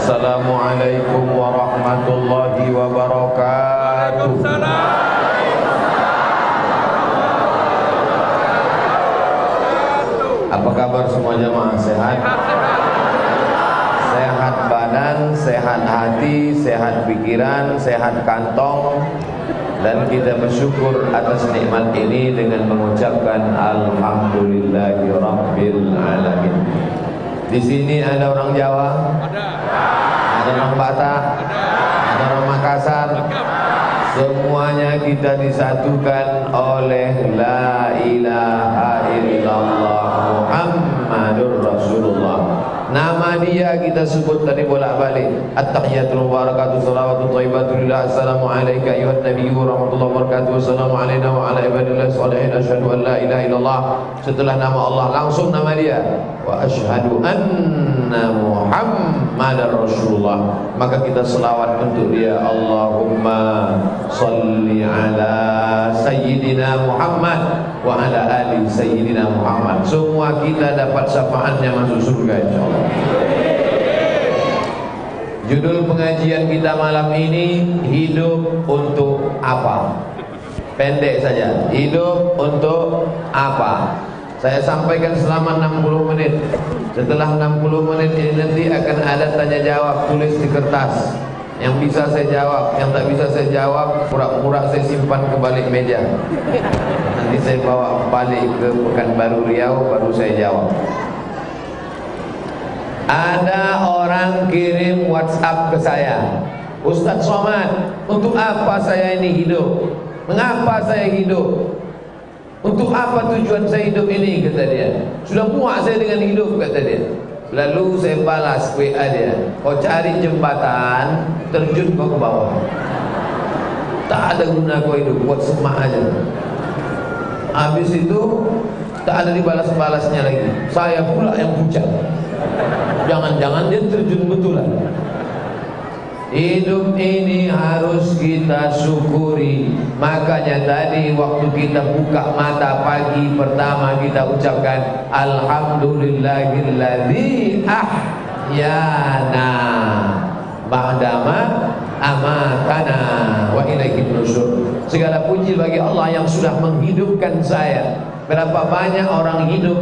Assalamualaikum warahmatullahi wabarakatuh. Apa kabar semua jamaah? Sehat? Sehat badan, sehat hati, sehat pikiran, sehat kantong. Dan kita bersyukur atas nikmat ini dengan mengucapkan Alhamdulillahi Rabbil Alamin. Di sini ada orang Jawa, ada orang Batak, ada orang Makassar. Semuanya kita disatukan oleh La ilaha illallah Muhammadur Rasulullah. Nama dia kita sebut tadi bolak-balik. At-tahiyatul mubarakatuh salawatu thayyibatu lillah. Assalamu alayka ayyuhan nabiyyu wa rahmatullahi wa barakatuh. Wassalamu alayna wa ala ibadillah sholihin. Asyhadu an la ilaha illallah. Setelah nama Allah langsung nama dia. Wa asyhadu anna Muhammadar Rasulullah. Maka kita selawat untuk dia. Allahumma salli ala Sayyidina Muhammad wa ala ali Sayyidina Muhammad. Semua kita dapat syafaatnya masuk surga insyaallah. Judul pengajian kita malam ini, hidup untuk apa? Pendek saja, hidup untuk apa? Saya sampaikan selama 60 menit. Setelah 60 menit ini nanti akan ada tanya jawab tulis di kertas. Yang bisa saya jawab, yang tak bisa saya jawab pura-pura saya simpan ke balik meja. Nanti saya bawa balik ke Pekanbaru Riau baru saya jawab. Ada orang kirim WhatsApp ke saya, Ustaz Somad, untuk apa saya ini hidup? Mengapa saya hidup? Untuk apa tujuan saya hidup ini? Kata dia. Sudah muak saya dengan hidup, kata dia. Lalu saya balas WA dia, kau cari jembatan, terjun kau ke bawah. Tak ada guna kau hidup, buat semak aja. Habis itu tak ada dibalas-balasnya lagi. Saya pula yang pucat. Jangan-jangan dia terjun betulan. Hidup ini harus kita syukuri. Makanya tadi waktu kita buka mata pagi pertama kita ucapkan Alhamdulillahilladzi ahyana ba'dama amatana wa ilaihin nusyur. Segala puji bagi Allah yang sudah menghidupkan saya. Berapa banyak orang hidup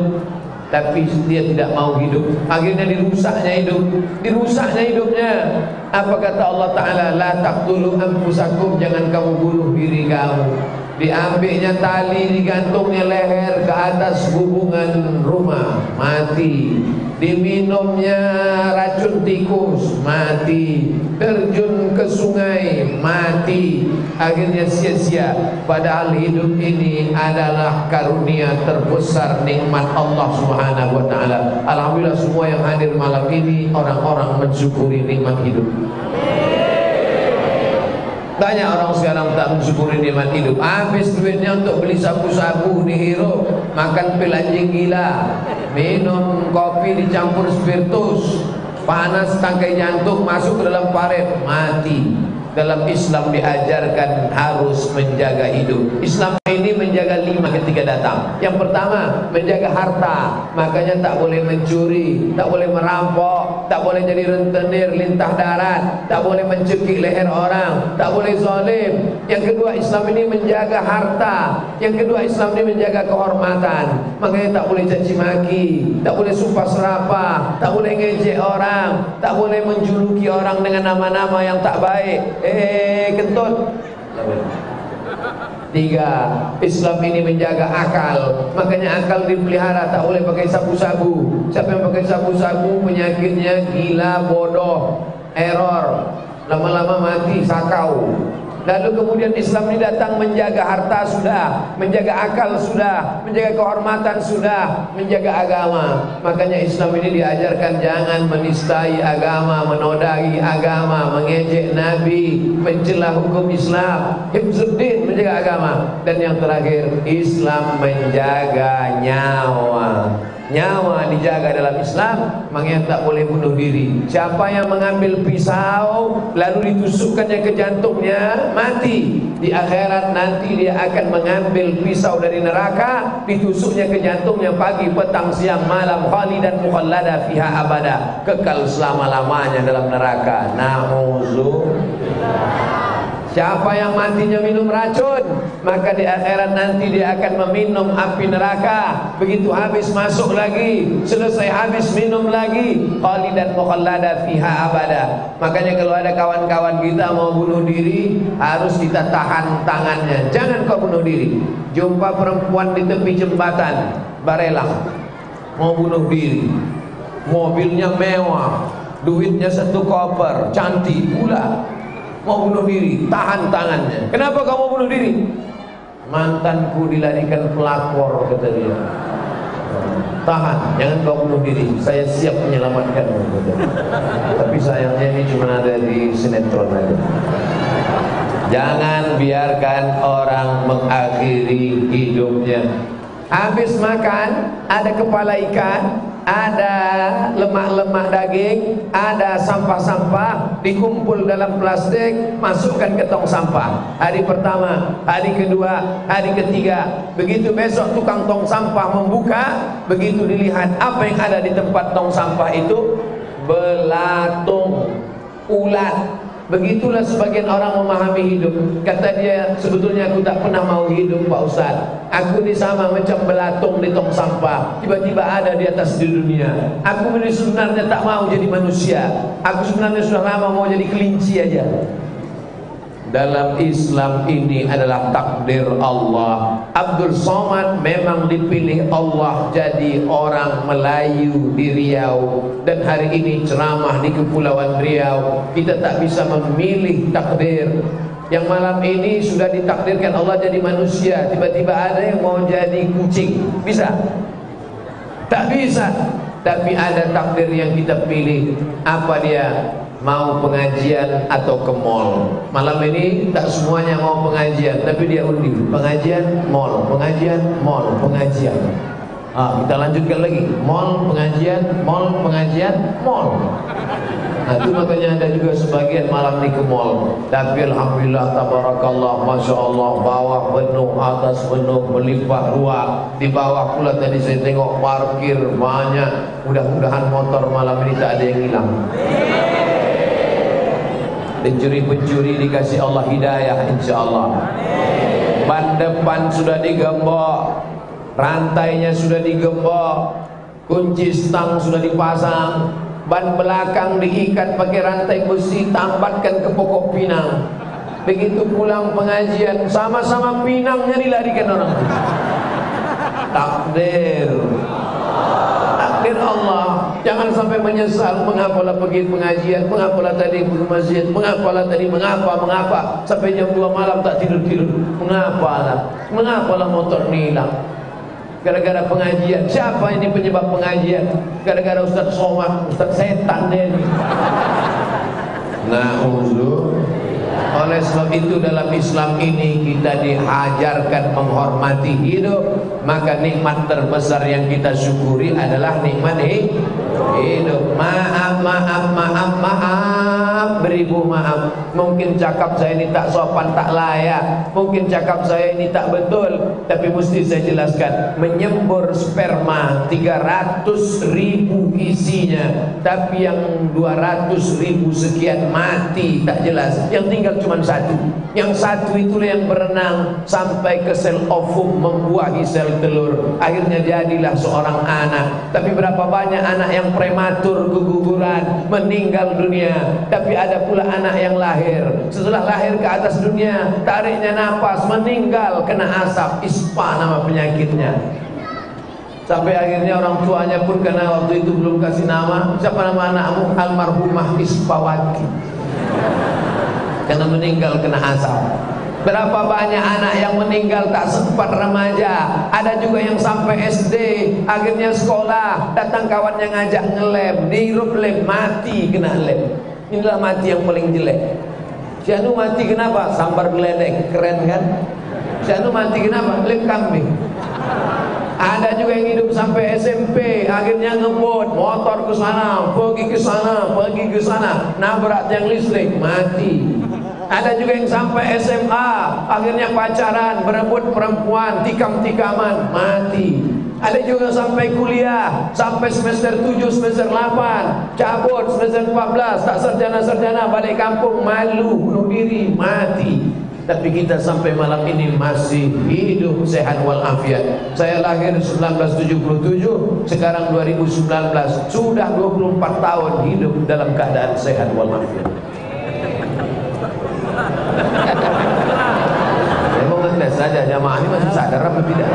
tapi dia tidak mau hidup, akhirnya dirusaknya hidup, dirusaknya hidupnya. Apa kata Allah Ta'ala? La taqtulu anfusakum, jangan kamu bunuh diri kamu. Diambilnya tali, digantungnya leher ke atas hubungan rumah, mati. Diminumnya racun tikus, mati. Terjun ke sungai, mati. Akhirnya sia-sia. Padahal hidup ini adalah karunia terbesar, nikmat Allah Subhanahu wa ta'ala. Alhamdulillah semua yang hadir malam ini orang-orang mensyukuri nikmat hidup. Banyak orang sekarang tak mensyukuri nikmat hidup. Habis duitnya untuk beli sabu-sabu dihirup, makan pil anjing gila, minum kopi dicampur spiritus, panas tangkai jantung masuk ke dalam paret, mati. Dalam Islam diajarkan harus menjaga hidup. Islam ini menjaga 5 ketika datang. Yang pertama, menjaga harta. Makanya tak boleh mencuri, tak boleh merampok, tak boleh jadi rentenir lintah darat, tak boleh mencekik leher orang, tak boleh zalim. Yang kedua, Islam ini menjaga harta. Yang kedua, Islam ini menjaga kehormatan. Makanya tak boleh caci maki, tak boleh sumpah serapah, tak boleh ngejek orang, tak boleh menjuluki orang dengan nama-nama yang tak baik. Kentut. 3. Islam ini menjaga akal. Makanya akal dipelihara, tak boleh pakai sabu-sabu. Siapa yang pakai sabu-sabu penyakitnya gila, bodoh, error, lama-lama mati, sakau. Lalu kemudian Islam ini datang menjaga harta sudah, menjaga akal sudah, menjaga kehormatan sudah, menjaga agama. Makanya Islam ini diajarkan jangan menistai agama, menodai agama, mengejek Nabi, mencela hukum Islam. Hifzuddin, menjaga agama. Dan yang terakhir, Islam menjaga nyawa. Nyawa dijaga dalam Islam, makanya tak boleh bunuh diri. Siapa yang mengambil pisau lalu ditusukkannya ke jantungnya, mati. Di akhirat nanti dia akan mengambil pisau dari neraka, ditusuknya ke jantungnya pagi, petang, siang, malam, khalidan mukhallada fiha abada, kekal selama-lamanya dalam neraka. Na'udzubillah. Siapa yang matinya minum racun, maka di akhirat nanti dia akan meminum api neraka. Begitu habis masuk lagi, selesai habis minum lagi, khalidan mukhallada fiha abada. Makanya kalau ada kawan-kawan kita mau bunuh diri, harus kita tahan tangannya. Jangan kau bunuh diri. Jumpa perempuan di tepi jembatan Barelang, mau bunuh diri, mobilnya mewah, duitnya 1 koper, cantik pula, mau bunuh diri, tahan tangannya. Kenapa kamu bunuh diri? Mantanku dilarikan pelakor, kata dia. Tahan, jangan kau bunuh diri, saya siap menyelamatkanmu, kata dia. Tapi sayangnya ini cuma ada di sinetron aja. Jangan biarkan orang mengakhiri hidupnya. Habis makan, ada kepala ikan, ada lemak-lemak daging, ada sampah-sampah, dikumpul dalam plastik, masukkan ke tong sampah. Hari pertama, hari kedua, hari ketiga. Begitu besok tukang tong sampah membuka, begitu dilihat apa yang ada di tempat tong sampah itu, belatung, ulat. Begitulah sebagian orang memahami hidup. Kata dia, sebetulnya aku tak pernah mau hidup, Pak Ustaz. Aku ini sama macam belatung di tong sampah, tiba-tiba ada di atas di dunia. Aku ini sebenarnya tak mau jadi manusia. Aku sebenarnya sudah lama mau jadi kelinci aja. Dalam Islam ini adalah takdir Allah. Abdul Somad memang dipilih Allah jadi orang Melayu di Riau, dan hari ini ceramah di Kepulauan Riau. Kita tak bisa memilih takdir. Yang malam ini sudah ditakdirkan Allah jadi manusia, tiba-tiba ada yang mau jadi kucing. Bisa? Tak bisa. Tapi ada takdir yang kita pilih. Apa dia? Mau pengajian atau ke mall. Malam ini tak semuanya mau pengajian, tapi dia undi pengajian, mall, pengajian, mall, pengajian. Kita lanjutkan lagi, mall, pengajian, mall, pengajian, mall. Nah itu makanya ada juga sebagian malam ini ke mall. Tapi alhamdulillah, tabarakallah, masya Allah, bawah penuh, atas penuh, melimpah ruah. Di bawah pula tadi saya tengok parkir banyak. Mudah-mudahan motor malam ini tak ada yang hilang. Pencuri-pencuri dikasih Allah hidayah, insyaallah. Ban depan sudah digembok, rantainya sudah digembok, kunci stang sudah dipasang, ban belakang diikat pakai rantai besi, tambatkan ke pokok pinang. Begitu pulang pengajian, sama-sama pinangnya dilarikan orang. Takdir Allah. Jangan sampai menyesal, mengapalah pergi pengajian, mengapalah tadi pergi masjid, mengapalah tadi, mengapa sampai jam 2 malam tak tidur-tidur, mengapalah motor ini hilang gara-gara pengajian. Siapa ini penyebab pengajian? Gara-gara Ustaz Somad, Ustaz setan dia ini. Oleh sebab itu dalam Islam ini kita diajarkan menghormati hidup. Maka nikmat terbesar yang kita syukuri adalah nikmat hidup. Maaf, beribu maaf. Mungkin cakap saya ini tak sopan, tak layak. Mungkin cakap saya ini tak betul. Tapi mesti saya jelaskan, menyembur sperma 300.000 isinya, tapi yang 200.000 sekian mati tak jelas. Yang tinggal cuma satu. Yang satu itulah yang berenang sampai ke sel ovum, membuahi sel telur. Akhirnya jadilah seorang anak. Tapi berapa banyak anak yang prematur, keguguran, meninggal dunia. Tapi ada pula anak yang lahir, setelah lahir ke atas dunia, tariknya nafas, meninggal kena asap, ispa nama penyakitnya. Sampai akhirnya orang tuanya pun karena waktu itu belum kasih nama, siapa nama anakmu? Almarhumah Ispawati, karena meninggal kena asap. Berapa banyak anak yang meninggal tak sempat remaja. Ada juga yang sampai SD, akhirnya sekolah, datang kawan yang ngajak ngelem, dihirup lem, mati kena lem. Inilah mati yang paling jelek. Si anu mati kenapa? Sambar geledek, keren kan? Si anu mati kenapa? Lem kambing. Ada juga yang hidup sampai SMP, akhirnya ngebut, motor ke sana, pergi ke sana, pergi ke sana, nabrak tiang listrik, mati. Ada juga yang sampai SMA, akhirnya pacaran, berebut perempuan, tikam-tikaman, mati. Ada juga sampai kuliah, sampai semester 7, semester 8, cabut semester 14, tak sarjana-sarjana, balik kampung, malu, bunuh diri, mati. Tapi kita sampai malam ini masih hidup sehat walafiat. Saya lahir 1977, sekarang 2019, sudah 24 tahun hidup dalam keadaan sehat walafiat. Saya mau ngetes saja, jamaah ini masih sadar apa tidak?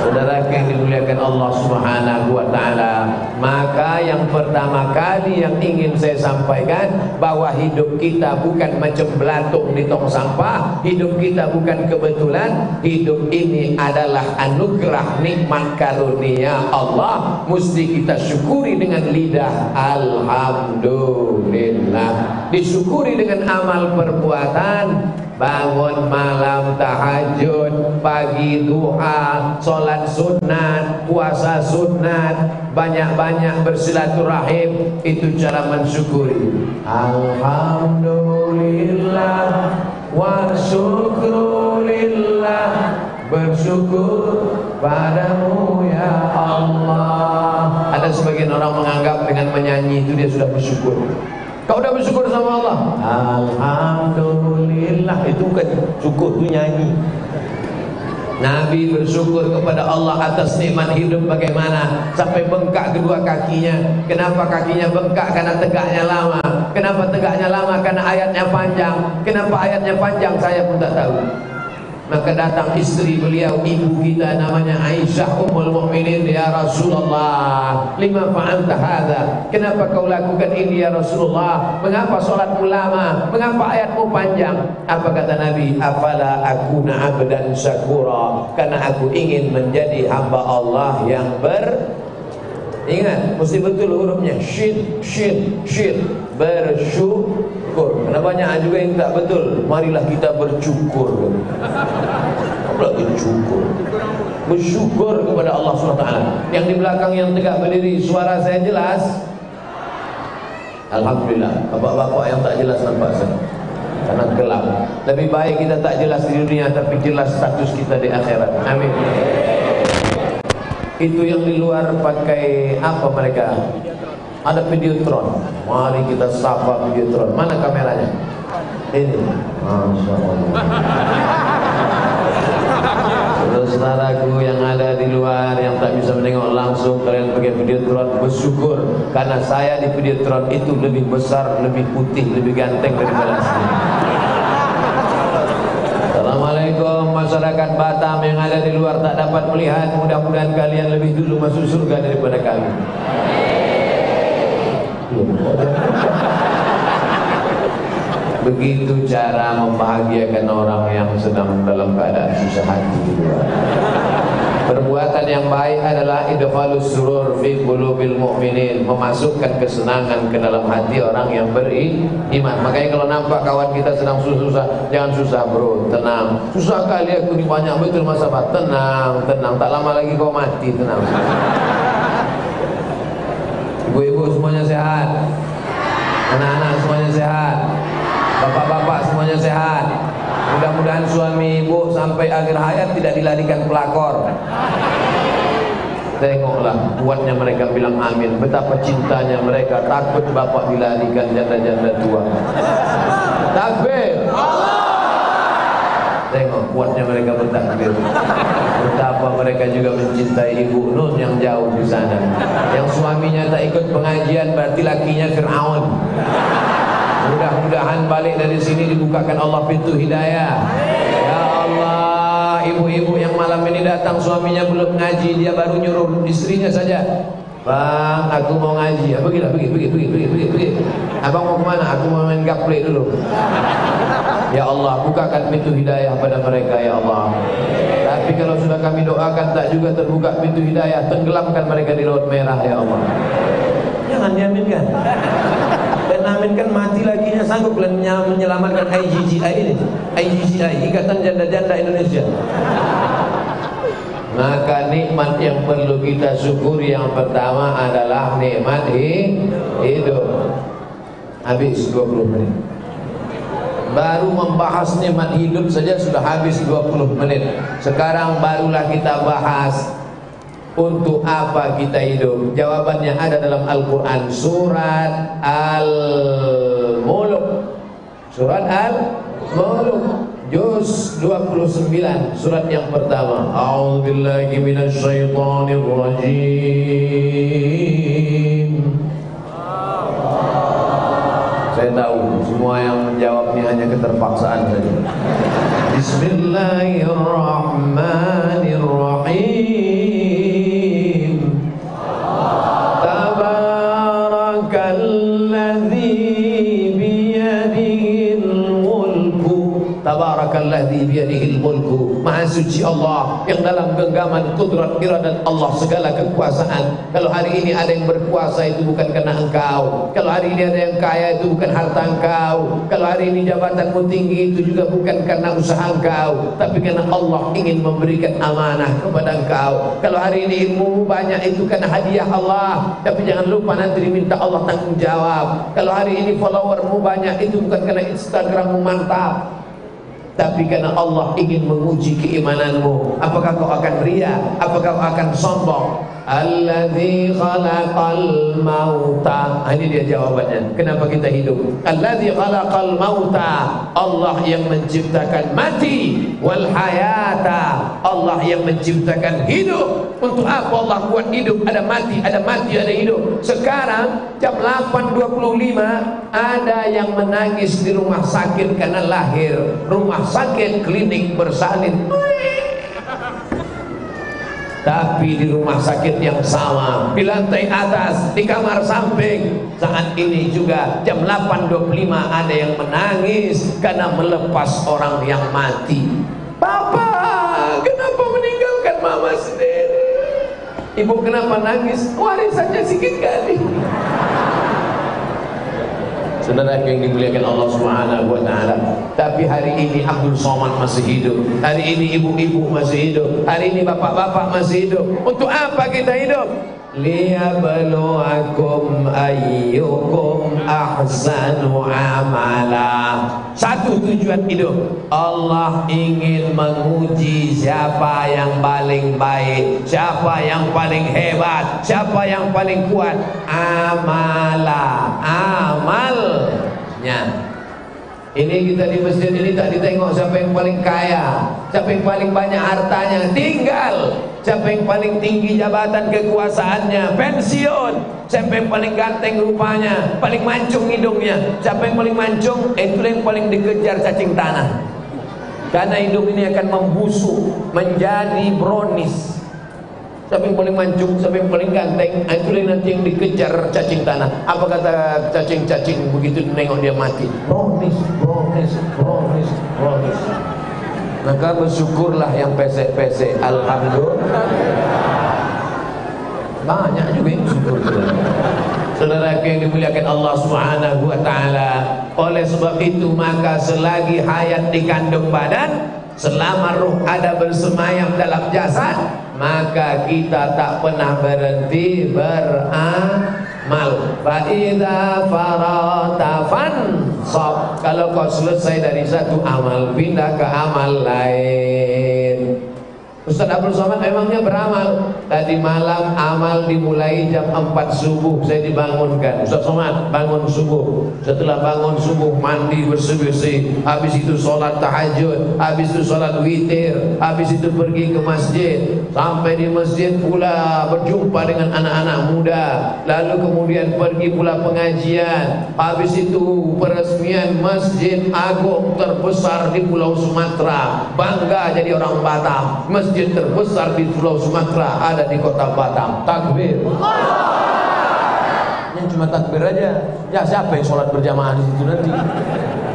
Saudara yang dimuliakan Allah Subhanahu wa taala, maka yang pertama kali yang ingin saya sampaikan bahwa hidup kita bukan macam belatung di tong sampah, hidup kita bukan kebetulan, hidup ini adalah anugerah nikmat karunia Allah, mesti kita syukuri dengan lidah alhamdulillah, disyukuri dengan amal perbuatan. Bangun malam tahajud, pagi duha, sholat sunat, puasa sunat, banyak-banyak bersilaturahim, itu cara mensyukuri. Alhamdulillah wa syukrulillah, bersyukur padamu ya Allah. Ada sebagian orang menganggap dengan menyanyi itu dia sudah bersyukur. Kau udah bersyukur sama Allah? Alhamdulillah. Itu bukan syukur, itu nyanyi. Nabi bersyukur kepada Allah atas nikmat hidup bagaimana? Sampai bengkak kedua kakinya. Kenapa kakinya bengkak? Karena tegaknya lama. Kenapa tegaknya lama? Karena ayatnya panjang. Kenapa ayatnya panjang? Saya pun tak tahu. Maka datang istri beliau, ibu kita namanya Aisyah Ummul Mukminin, ya Rasulullah, lima fa'alta hadza? Kenapa kau lakukan ini ya Rasulullah? Mengapa salatmu lama? Mengapa ayatmu panjang? Apa kata Nabi? Afala akuna abdan syakura, karena aku ingin menjadi hamba Allah yang ingat, mesti betul hurufnya, shin, shin, shin, bersyukur. Karena banyak juga yang tak betul. Marilah kita bersyukur. Bersyukur kepada Allah SWT. Yang di belakang yang tegak berdiri, suara saya jelas? Alhamdulillah. Bapak-bapak yang tak jelas nampak saya, karena gelap. Lebih baik kita tak jelas di dunia, tapi jelas status kita di akhirat. Amin. Itu yang di luar pakai apa mereka? Ada Videotron. Mari kita sapa Videotron. Mana kameranya? Ini. Masya Allah. Saudara-saudaraku yang ada di luar, yang tak bisa menengok langsung, kalian pakai Videotron, bersyukur karena saya di Videotron itu lebih besar, lebih putih, lebih ganteng daripada sini. Assalamualaikum masyarakat Batam yang ada di luar tak dapat melihat, mudah-mudahan kalian lebih dulu masuk surga daripada kami. Begitu cara membahagiakan orang yang sedang dalam keadaan susah hati di luar. Perbuatan yang baik adalah idkhalus surur fi qulubil mu'minin, memasukkan kesenangan ke dalam hati orang yang beriman. Makanya kalau nampak kawan kita sedang susah, jangan susah bro, tenang. Susah kali aku ni, banyak betul masalah. Tenang, tenang, tak lama lagi kau mati, tenang. Ibu-ibu semuanya sehat, anak-anak semuanya sehat, bapak-bapak semuanya sehat. Mudah-mudahan suami ibu sampai akhir hayat tidak dilarikan pelakor. Tengoklah kuatnya mereka bilang amin. Betapa cintanya mereka, takut bapak dilarikan janda-janda tua. Takbir. Tengok kuatnya mereka bertakbir. Betapa mereka juga mencintai Ibu Nun yang jauh di sana. Yang suaminya tak ikut pengajian berarti lakinya Fir'aun. Mudah-mudahan balik dari sini dibukakan Allah pintu hidayah. Ya Allah, ibu-ibu yang malam ini datang suaminya belum ngaji, dia baru nyuruh istrinya saja. Bang, aku mau ngaji. Pergi. Abang mau kemana? Aku mau main gaple dulu. Ya Allah, bukakan pintu hidayah pada mereka ya Allah. Tapi kalau sudah kami doakan tak juga terbuka pintu hidayah, tenggelamkan mereka di laut merah ya Allah. Jangan diaminkan. Dan aminkan mati lakinya sanggup menyelamatkan IGGI ini. IGGI, Ikatan Janda-Janda Indonesia. Maka nikmat yang perlu kita syukuri yang pertama adalah nikmat hidup. Habis 20 menit. Baru membahas nikmat hidup saja sudah habis 20 menit. Sekarang barulah kita bahas untuk apa kita hidup. Jawabannya ada dalam Al-Quran, surat Al-Mulk. Surat Al-Mulk juz 29, surat yang pertama. A'udzubillahi minasyaitonirrajim. Saya tahu semua yang menjawabnya hanya keterpaksaan saja. Bismillahirrahmanirrahim. Tabarakalladzi biyadihil mulku. Tabarakalladzi biyadihil mulku. Maha suci Allah yang dalam genggaman kudrat iradat Allah segala kekuasaan. Kalau hari ini ada yang berkuasa itu bukan karena engkau. Kalau hari ini ada yang kaya itu bukan harta engkau. Kalau hari ini jabatanmu tinggi itu juga bukan karena usaha engkau, tapi karena Allah ingin memberikan amanah kepada engkau. Kalau hari ini ilmu banyak itu karena hadiah Allah, tapi jangan lupa nanti diminta Allah tanggung jawab. Kalau hari ini followermu banyak itu bukan karena Instagrammu mantap, tapi karena Allah ingin menguji keimananmu. Apakah kau akan ria? Apakah kau akan sombong? Alladzi khalaqal mauta. Ini dia jawabannya. Kenapa kita hidup? Alladzi khalaqal mauta. Allah yang menciptakan mati. Wal hayata. Allah yang menciptakan hidup. Untuk apa Allah buat hidup? Ada mati, ada hidup. Sekarang jam 8.25 ada yang menangis di rumah sakit karena lahir. Rumah sakit klinik bersalin. Tapi di rumah sakit yang sama, di lantai atas, di kamar samping, saat ini juga jam 8.25 ada yang menangis karena melepas orang yang mati. Papa, kenapa meninggalkan mama sendiri? Ibu kenapa nangis? Warisannya sikit kali. Saudara yang dimuliakan Allah Subhanahu wa taala. Tapi hari ini Abdul Somad masih hidup. Hari ini ibu-ibu masih hidup. Hari ini bapak-bapak masih hidup. Untuk apa kita hidup? Liyabluwakum ayyukum ahsanu amala. Satu tujuan hidup. Allah ingin menguji siapa yang paling baik, siapa yang paling hebat, siapa yang paling kuat. Amala, amalnya. Ini kita di masjid ini tak ditengok siapa yang paling kaya, siapa yang paling banyak hartanya, tinggal siapa yang paling tinggi jabatan kekuasaannya, pensiun, siapa yang paling ganteng rupanya, paling mancung hidungnya. Siapa yang paling mancung, itulah yang paling dikejar cacing tanah. Karena hidung ini akan membusuk menjadi brownies. Siapa yang paling mancung, siapa yang paling ganteng, itulah nanti yang dikejar cacing tanah. Apa kata cacing-cacing begitu nengok dia mati? Brownies. Maka bersyukurlah yang pesek-pesek. Alhamdulillah. Banyak juga yang syukur. Saudara yang dimuliakan Allah Subhanahu wa taala. Oleh sebab itu maka selagi hayat dikandung badan, selama ruh ada bersemayam dalam jasad, maka kita tak pernah berhenti beramal. Fa idza farata fansab. Kalau kau selesai dari satu amal, pindah ke amal lain. Ustaz Abdul Somad memangnya beramal. Tadi malam amal dimulai jam 4 subuh. Saya dibangunkan, Ustaz Somad bangun subuh. Setelah bangun subuh mandi bersih-bersih, habis itu sholat tahajud, habis itu sholat witir, habis itu pergi ke masjid. Sampai di masjid pula berjumpa dengan anak-anak muda. Lalu kemudian pergi pula pengajian. Habis itu peresmian Masjid Agung terbesar di Pulau Sumatera. Bangga jadi orang Batam. Masjid terbesar di Pulau Sumatera ada di kota Batam. Takbir. Yang cuma takbir aja. Ya siapa yang sholat berjamaah di situ nanti?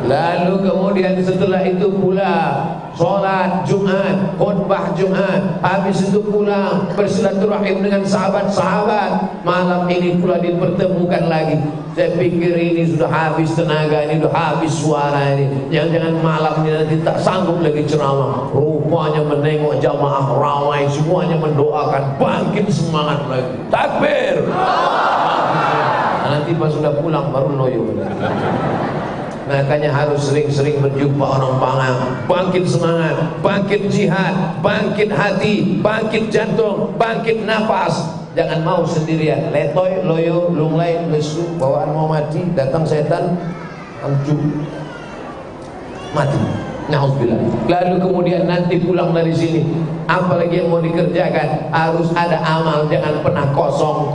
Lalu kemudian setelah itu pula sholat Jumat, khutbah Jumat. Habis itu pulang bersilaturahim dengan sahabat-sahabat. Malam ini pula dipertemukan lagi. Saya pikir ini sudah habis tenaga, ini sudah habis suara ini. Jangan-jangan malam ini nanti tak sanggup lagi ceramah. Rupanya menengok jamaah ramai, semuanya mendoakan, bangkit semangat lagi. Takbir. Nanti pas sudah pulang baru loyo. Makanya harus sering-sering berjumpa orang Pangang. Bangkit semangat, bangkit jihad, bangkit hati, bangkit jantung, bangkit nafas. Jangan mau sendirian. Letoy, loyo, lunglai, lesu, bawaan mau mati, datang setan, anjum, mati. Na'udzubillah. Lalu kemudian nanti pulang dari sini, apalagi yang mau dikerjakan, harus ada amal. Jangan pernah kosong.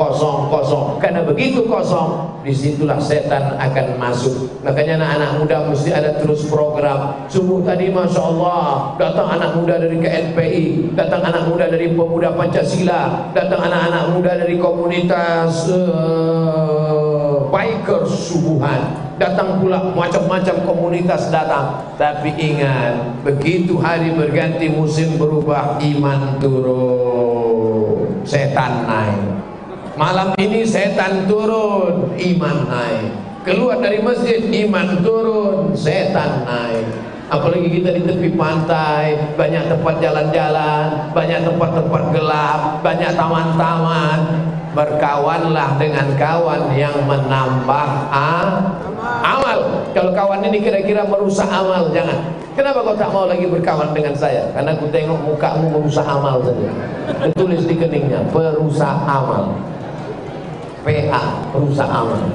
Karena begitu kosong, disitulah setan akan masuk. Makanya anak-anak muda mesti ada terus program. Subuh tadi Masya Allah, datang anak muda dari KNPI, datang anak muda dari Pemuda Pancasila, datang anak-anak muda dari komunitas biker subuhan, datang pula macam-macam komunitas datang. Tapi ingat, begitu hari berganti, musim berubah, iman turun, setan naik. Malam ini setan turun, iman naik. Keluar dari masjid, iman turun, setan naik. Apalagi kita di tepi pantai, banyak tempat jalan-jalan, banyak tempat-tempat gelap, banyak taman-taman. Berkawanlah dengan kawan yang menambah amal. Kalau kawan ini kira-kira merusak amal, jangan. Kenapa kau tak mau lagi berkawan dengan saya? Karena aku tengok mukamu merusak amal saja. Ditulis di keningnya, perusak amal. PA, perusak amal.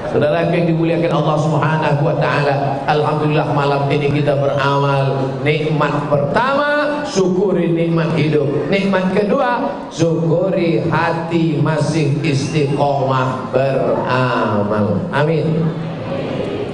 Saudara yang dimuliakan Allah Subhanahu wa taala, alhamdulillah malam ini kita beramal. Nikmat pertama, syukuri nikmat hidup. Nikmat kedua, syukuri hati masih istiqomah beramal. Amin.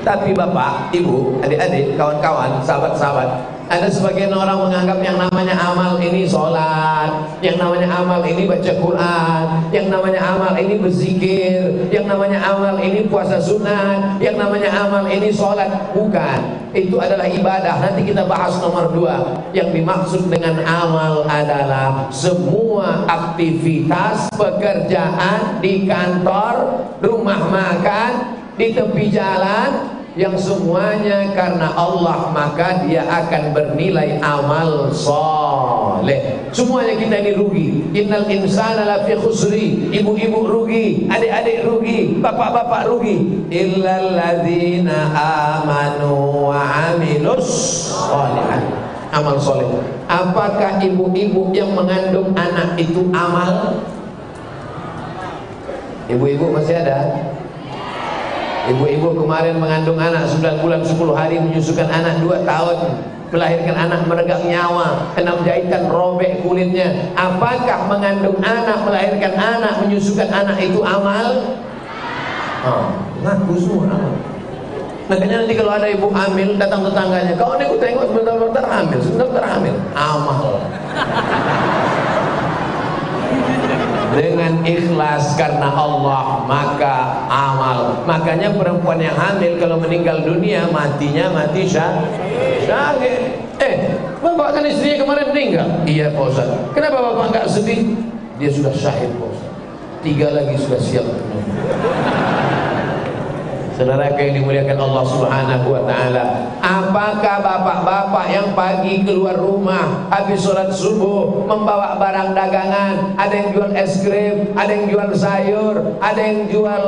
Tapi Bapak, Ibu, adik-adik, kawan-kawan, sahabat-sahabat, ada sebagian orang menganggap yang namanya amal ini sholat, yang namanya amal ini baca Quran, yang namanya amal ini berzikir, yang namanya amal ini puasa sunat, yang namanya amal ini sholat. Bukan, itu adalah ibadah. Nanti kita bahas nomor 2. Yang dimaksud dengan amal adalah semua aktivitas pekerjaan di kantor, rumah makan, di tepi jalan, yang semuanya karena Allah, maka dia akan bernilai amal soleh. Semuanya kita ini rugi. Innal insana lafi khusri. Ibu-ibu rugi, adik-adik rugi, bapak-bapak rugi. Illal ladzina amanu wa amilus sholihat. Amal soleh. Apakah ibu-ibu yang mengandung anak itu amal? Ibu-ibu masih ada? Ibu-ibu kemarin mengandung anak 9 bulan 10 hari, menyusukan anak 2 tahun, melahirkan anak meregang nyawa, 6 jahitan robek kulitnya. Apakah mengandung anak, melahirkan anak, menyusukan anak itu amal? Ngaku semua amal. Makanya nanti kalau ada ibu hamil, datang tetangganya, kau ini aku tengok sebentar hamil, amal. Dengan ikhlas karena Allah, maka amal. Makanya perempuan yang hamil kalau meninggal dunia, matinya mati syahid. Bapak kan istrinya kemarin meninggal. Iya Pak Ustaz. Kenapa bapak enggak sedih? Dia sudah syahid Pak Ustaz. 3 lagi sudah siap. Saudara yang dimuliakan Allah Subhanahu wa taala, apakah bapak-bapak yang pagi keluar rumah habis sholat subuh membawa barang dagangan, ada yang jual es krim, ada yang jual sayur, ada yang jual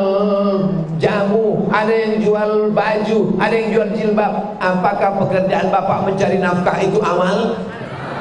jamu, ada yang jual baju, ada yang jual jilbab, apakah pekerjaan bapak mencari nafkah itu amal?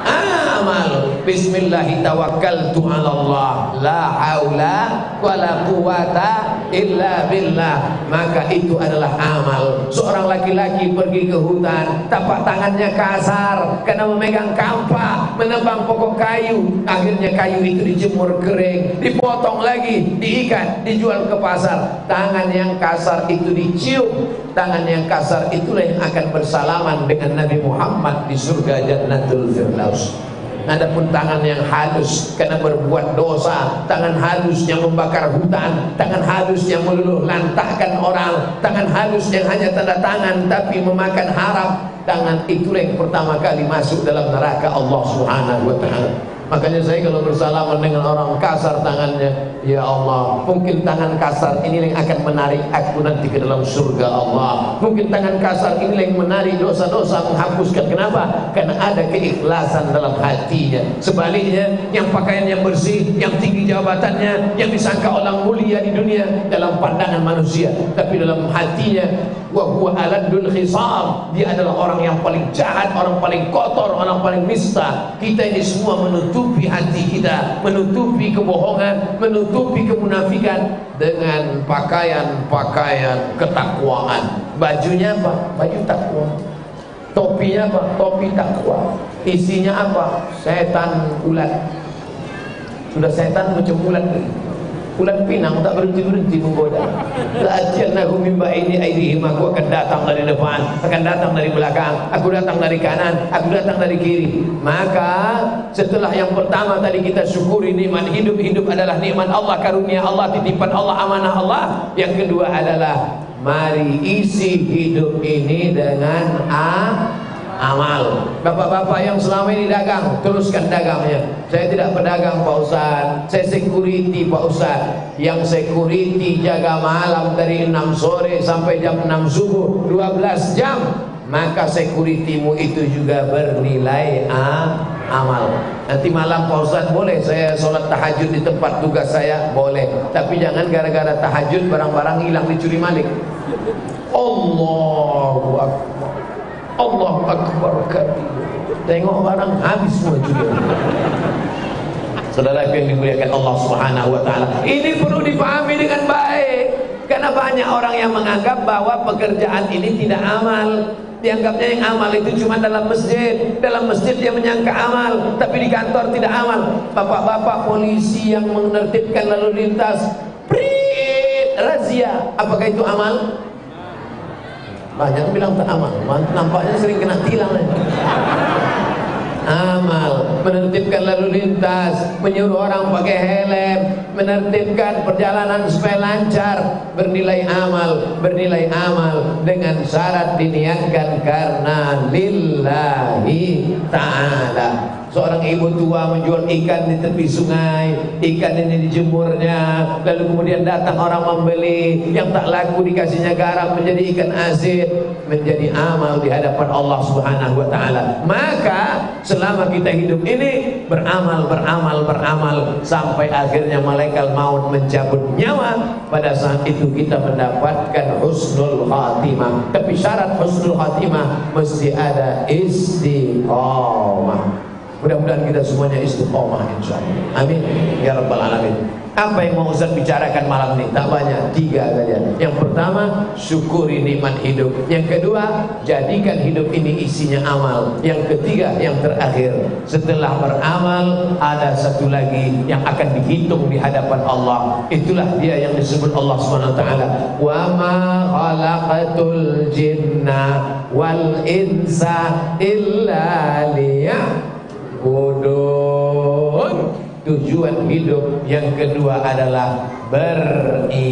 Amal. Bismillahi tawakkaltu ala Allah, la haula wala quwata illa billah. Maka itu adalah amal. Seorang laki-laki pergi ke hutan, tapak tangannya kasar karena memegang kampak, menebang pokok kayu. Akhirnya kayu itu dijemur kering, dipotong lagi, diikat, dijual ke pasar. Tangan yang kasar itu dicium. Tangan yang kasar itulah yang akan bersalaman dengan Nabi Muhammad di surga Jannatul Firdaus. Adapun tangan yang halus karena berbuat dosa, tangan halus yang membakar hutan, tangan halus yang meluluh lantakkan orang, tangan halus yang hanya tanda tangan tapi memakan haram, tangan itulah yang pertama kali masuk dalam neraka Allah Subhanahu wa taala. Makanya saya kalau bersalaman dengan orang kasar tangannya, ya Allah, mungkin tangan kasar ini yang akan menarik aku nanti ke dalam surga Allah. Mungkin tangan kasar ini yang menarik dosa-dosa, menghapuskan. Kenapa? Karena ada keikhlasan dalam hatinya. Sebaliknya, yang pakaiannya bersih, yang tinggi jabatannya, yang disangka orang mulia di dunia dalam pandangan manusia, tapi dalam hatinya wa huwa aladul khisam, dia adalah orang yang paling jahat, orang paling kotor, orang paling nista. Kita ini semua menutupi hati kita, menutupi kebohongan, menutupi kemunafikan dengan pakaian-pakaian ketakwaan. Bajunya apa? Baju takwa. Topinya apa? Topi takwa. Isinya apa? Setan ulat. Sudah setan macam ulat. Ulat pinang tak berhenti-berhenti menggoda. La'ajjalnahu min ba'ini aydihim, aku akan datang dari depan, akan datang dari belakang, aku datang dari kanan, aku datang dari kiri. Maka setelah yang pertama tadi kita syukuri nikmat hidup, hidup adalah nikmat Allah, karunia Allah, titipan Allah, amanah Allah. Yang kedua adalah mari isi hidup ini dengan amal. Bapak-bapak yang selama ini dagang, teruskan dagangnya. Saya tidak pedagang Pak Ustaz, saya security Pak Ustaz. Yang security jaga malam dari 6 sore sampai jam 6 subuh, 12 jam. Maka securitymu itu juga bernilai amal. Nanti malam Pak Ustaz, boleh saya sholat tahajud di tempat tugas saya? Boleh. Tapi jangan gara-gara tahajud barang-barang hilang dicuri malik. Allahu Akbar, Allahu Akbar kabir. Tengok barang habis semua juga. Saudara yang dimuliakan Allah Subhanahu wa taala, ini perlu dipahami dengan baik. Karena banyak orang yang menganggap bahwa pekerjaan ini tidak amal. Dianggapnya yang amal itu cuma dalam masjid. Dalam masjid dia menyangka amal, tapi di kantor tidak amal. Bapak-bapak polisi yang menertibkan lalu lintas, prit, razia, apakah itu amal? Banyak bilang tak amal, nampaknya sering kena tilang. Amal, menertibkan lalu lintas, menyuruh orang pakai helm, menertibkan perjalanan supaya lancar, bernilai amal dengan syarat diniatkan karena lillahi ta'ala. Seorang ibu tua menjual ikan di tepi sungai, ikan ini dijemurnya, lalu kemudian datang orang membeli, yang tak laku dikasihnya garam menjadi ikan asin, menjadi amal di hadapan Allah Subhanahu wa taala. Maka selama kita hidup ini beramal sampai akhirnya malaikat maut mencabut nyawa. Pada saat itu kita mendapatkan husnul khatimah. Tapi syarat husnul khatimah mesti ada istiqamah. Mudah-mudahan kita semuanya istiqomah insyaallah. Amin ya rabbal alamin. Apa yang mau Ustaz bicarakan malam ini? Tak banyak, 3 saja. Yang pertama, syukuri nikmat hidup. Yang kedua, jadikan hidup ini isinya amal. Yang ketiga, yang terakhir, setelah beramal ada satu lagi yang akan dihitung di hadapan Allah. Itulah dia yang disebut Allah Subhanahu wa taala, wa ma khalaqatul jinna wal insa illa liya'budun. Tujuan hidup yang kedua adalah beribadah.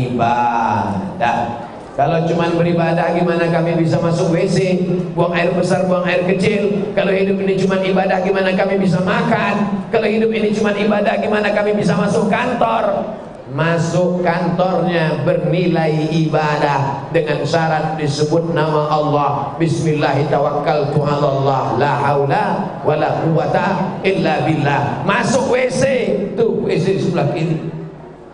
Kalau cuma beribadah, gimana kami bisa masuk WC, buang air besar, buang air kecil? Kalau hidup ini cuma ibadah, gimana kami bisa makan? Kalau hidup ini cuma ibadah, gimana kami bisa masuk kantor? Masuk kantornya bernilai ibadah dengan syarat disebut nama Allah. Bismillahirrahmanirrahim, la haula wala quwata illa billah. Masuk WC, tuh WC sebelah kiri.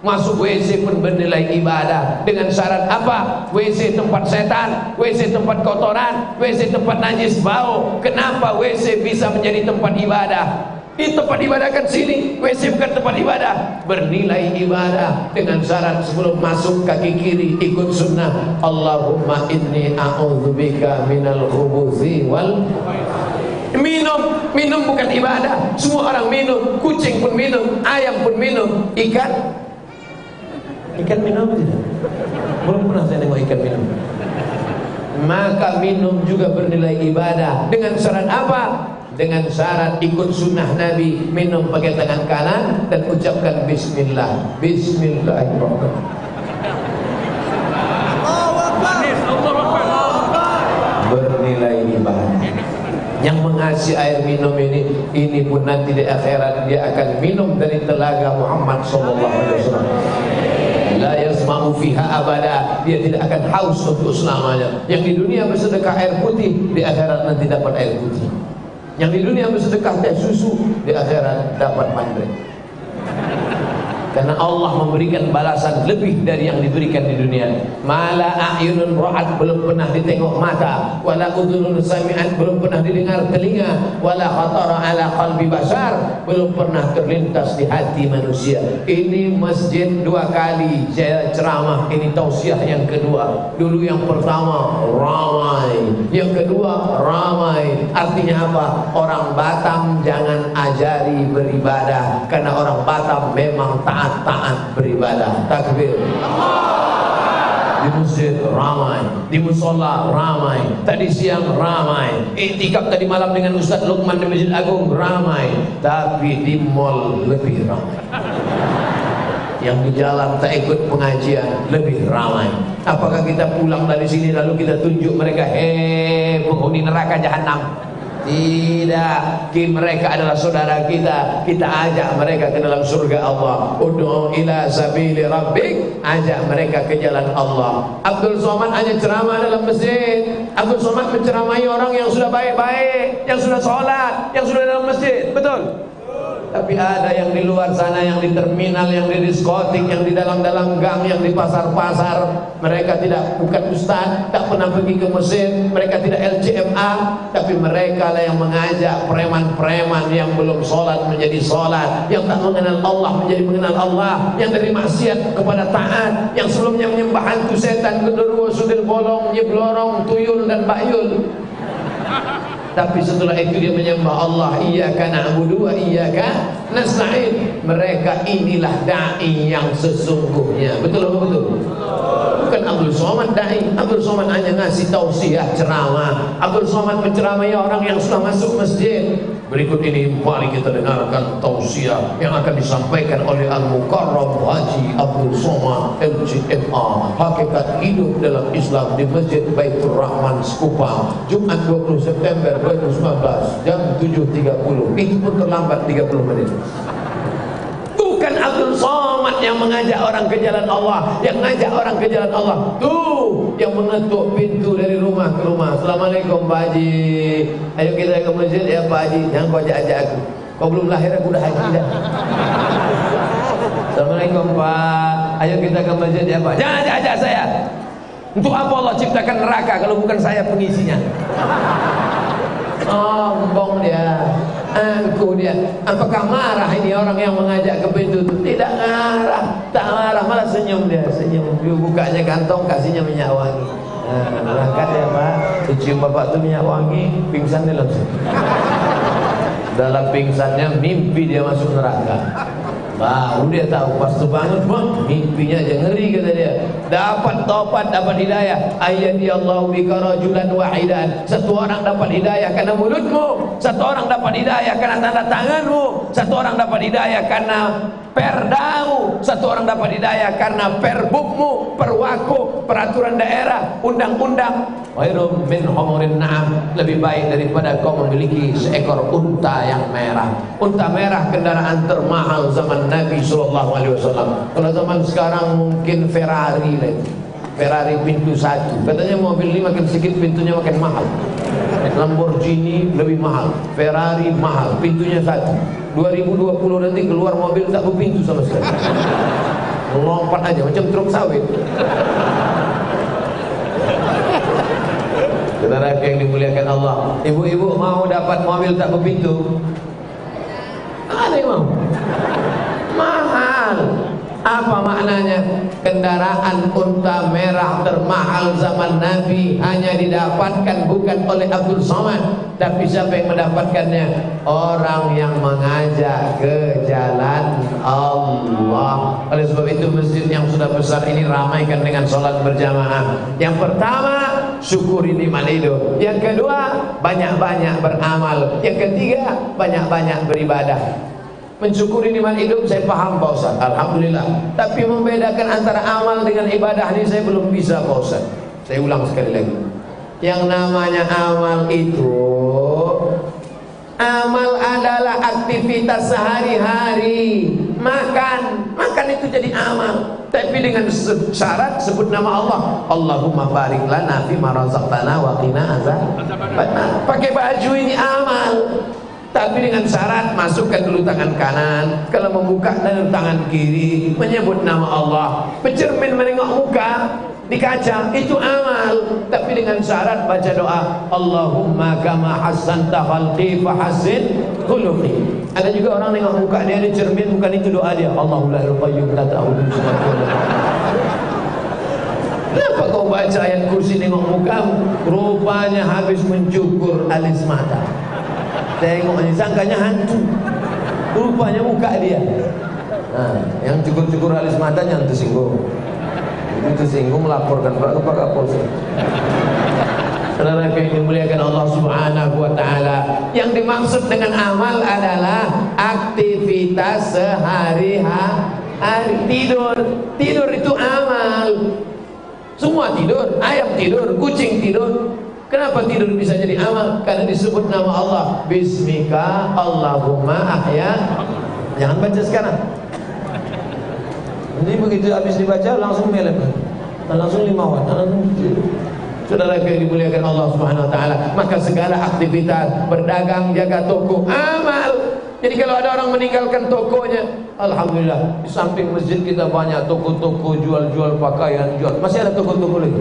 Masuk WC pun bernilai ibadah dengan syarat apa? WC tempat setan, WC tempat kotoran, WC tempat najis bau. Kenapa WC bisa menjadi tempat ibadah? Di tempat ibadah kan sini, WC bukan tempat ibadah. Bernilai ibadah dengan syarat sebelum masuk kaki kiri ikut sunnah. Allahumma inni a'udzubika minal khubuthi wal. Minum bukan ibadah. Semua orang minum, kucing pun minum, ayam pun minum, ikan minum tidak? Belum pernah saya tengok ikan minum. Maka minum juga bernilai ibadah dengan syarat apa? Dengan syarat ikut sunnah Nabi, minum pakai tangan kanan dan ucapkan bismillah. Bismillahirrahmanirrahim. Bernilai ibadah. Yang mengasihi air minum ini ini pun nanti di akhirat dia akan minum dari telaga Muhammad sallallahu alaihi wasallam. La yasma'u fiha abada, dia tidak akan haus untuk selamanya. Yang di dunia bersedekah air putih, di akhirat nanti dapat air putih. Yang di dunia bersedekah teh susu, di akhirat dapat mandre. Karena Allah memberikan balasan lebih dari yang diberikan di dunia. Mala a'yunun ra'at, belum pernah ditengok mata, wala udhunun sami'at, belum pernah didengar telinga, wala khatara ala qalbi bashar, belum pernah terlintas di hati manusia. Ini masjid 2 kali saya ceramah, ini tausiah yang kedua. Dulu yang pertama ramai, yang kedua ramai. Artinya apa? Orang Batam jangan ajari beribadah, karena orang Batam memang taat beribadah. Takbir. Di masjid ramai, di musola ramai, tadi siang ramai, iktikaf tadi malam dengan Ustaz Luqman di Masjid Agung ramai, tapi di mall lebih ramai. Yang di jalan tak ikut pengajian lebih ramai. Apakah kita pulang dari sini lalu kita tunjuk mereka, penghuni neraka jahanam? Tidak, mereka adalah saudara kita. Kita ajak mereka ke dalam surga Allah. Ud'u ila sabili rabbik, ajak mereka ke jalan Allah. Abdul Somad hanya ceramah dalam masjid. Abdul Somad menceramai orang yang sudah baik-baik, yang sudah sholat, yang sudah dalam masjid. Betul? Tapi ada yang di luar sana, yang di terminal, yang di diskotik, yang di dalam-dalam gang, yang di pasar-pasar. Mereka bukan ustaz, tak pernah pergi ke mesin. Mereka tidak LCMA, tapi mereka lah yang mengajak preman-preman yang belum sholat menjadi sholat, yang tak mengenal Allah menjadi mengenal Allah, yang dari maksiat kepada taat, yang sebelumnya menyembah hantu setan, genderuwo, sudil bolong, nyeblorong, tuyul dan bakyul. Tapi setelah itu dia menyembah Allah, iyyaka na'budu wa iyyaka nasta'in. Mereka inilah dai yang sesungguhnya. Betul atau betul? Bukan Abdul Somad dai. Abdul Somad hanya ngasih tausiah ceramah. Abdul Somad menceramai orang yang sudah masuk masjid. Berikut ini mari kita dengarkan tausiah yang akan disampaikan oleh Al-Mukarram Haji Abdul Somad LCMA, hakikat hidup dalam Islam, di Masjid Baitur Rahman Sekupang, Jumat 20 September 2019 jam 7.30. Itu pun terlambat 30 menit. Bukan Abdul Somad yang mengajak orang ke jalan Allah, yang ngajak orang ke jalan Allah tuh yang mengetuk pintu dari rumah ke rumah. Assalamualaikum Pak Haji, ayo kita ke masjid ya Pak Haji. Jangan kau ajak aku, kau belum lahir aku dah haji dah. Assalamualaikum Pak, ayo kita ke masjid ya Pak. Jangan ajak saya. Untuk apa Allah ciptakan neraka kalau bukan saya pengisinya? Sombong dia, angkuh dia. Apakah marah ini orang yang mengajak ke pintu itu? Tidak marah, tak marah, malah senyum dia, senyum. Dia bukanya kantong, kasihnya minyak wangi. Berangkat ya Pak, dicium bapak tu minyak wangi, pingsan dia langsung. Dalam pingsannya mimpi dia masuk neraka. Baru dia tahu, pas tu bangun, mimpinya aja ngeri kata dia. Dapat taubat, dapat hidayah. Ayyadi Allahu bika rajulan wahidan. Satu orang dapat hidayah karena mulutmu, satu orang dapat hidayah karena tanda tanganmu, satu orang dapat hidayah karena perdamu, satu orang dapat hidayah karena perbukmu, perwaku, peraturan daerah, undang-undang. Khairum min humurin na'am, lebih baik daripada kau memiliki seekor unta yang merah. Unta merah kendaraan termahal zaman Nabi SAW. Kalau zaman sekarang mungkin Ferrari lagi. Ferrari pintu 1. Katanya mobil ini makin sedikit pintunya makin mahal. Lamborghini lebih mahal, Ferrari mahal, pintunya 1. 2020 nanti keluar mobil tak berpintu sama sekali. Melompat aja macam truk sawit. Saudara yang dimuliakan Allah, ibu-ibu mau dapat mobil tak berpintu? Ada yang mau? Mahal. Apa maknanya? Kendaraan unta merah termahal zaman Nabi hanya didapatkan bukan oleh Abdul Somad, tapi siapa yang mendapatkannya? Orang yang mengajak ke jalan Allah. Oleh sebab itu masjid yang sudah besar ini ramaikan dengan sholat berjamaah. Yang pertama, syukuri nikmat hidup. Yang kedua, banyak-banyak beramal. Yang ketiga, banyak-banyak beribadah. Mensyukuri nikmat hidup saya paham Pak Ustaz, alhamdulillah. Tapi membedakan antara amal dengan ibadah ini saya belum bisa Pak Ustaz. Saya ulang sekali lagi. Yang namanya amal itu, amal ada adalah aktivitas sehari-hari. Makan itu jadi amal, tapi dengan syarat sebut nama Allah. Allahumma barik lana fima razaqtana wa qina azabannar. Pakai baju ini amal, tapi dengan syarat masukkan dulu tangan kanan, kalau membuka dengan tangan kiri, menyebut nama Allah. Bercermin menengok muka di kaca itu amal, tapi dengan syarat baca doa Allahumma kama hassanta khalqi fahassin khuluqi. Ada juga orang nengok muka dia di cermin, bukan itu doa dia, Allahu la ilaha qayyum la ta'khudhuhu sinatun. Kenapa kau baca ayat kursi nengok mukamu? Rupanya habis mencukur alis mata. Tengoknya sangkanya hantu, rupanya muka dia. Nah, yang cukur-cukur alis matanya tersinggung. Itu singgung melaporkan Pak Kapolsek. Saudara yang dimuliakan Allah Subhanahu wa taala, yang dimaksud dengan amal adalah aktivitas sehari-hari. Tidur itu amal. Semua tidur, ayam tidur, kucing tidur. Kenapa tidur bisa jadi amal? Karena disebut nama Allah. Bismika Allahumma ahya. Jangan baca sekarang. Jadi begitu habis dibaca langsung melek, langsung 5 watt, langsung tidur. Saudara yang dimuliakan Allah Subhanahu wa taala, maka segala aktivitas berdagang, jaga toko amal. Jadi kalau ada orang meninggalkan tokonya, alhamdulillah, di samping masjid kita banyak toko-toko jual-jual pakaian, masih ada toko-toko lagi.